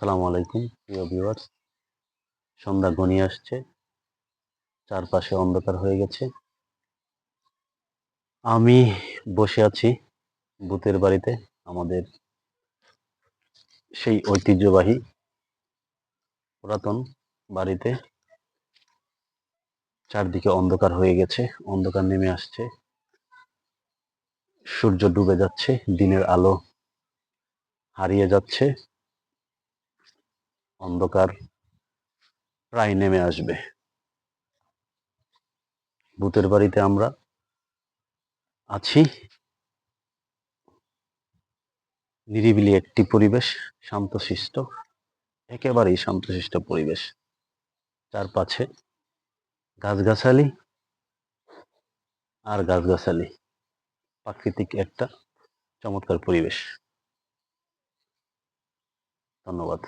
আসসালামু আলাইকুম প্রিয় ভিউয়ার্স। সন্ধ্যা ঘনিয়ে আসছে, চারপাশে অন্ধকার হয়ে গেছে। আমি বসে আছি ভূতের বাড়িতে, আমাদের সেই ঐতিহ্যবাহী পুরাতন বাড়িতে। চারদিকে অন্ধকার হয়ে গেছে, অন্ধকার নেমে আসছে, সূর্য ডুবে যাচ্ছে, দিনের আলো হারিয়ে যাচ্ছে, অন্ধকার প্রায় নেমে আসবে। ভূতের বাড়িতে আমরা আছি, নিরিবিলি একটি পরিবেশ, শান্তশিষ্ট, একেবারেই শান্তশিষ্ট পরিবেশ। চারপাশে গাছগাছালি আর গাছগাছালি, প্রাকৃতিক একটা চমৎকার পরিবেশ। ধন্যবাদ।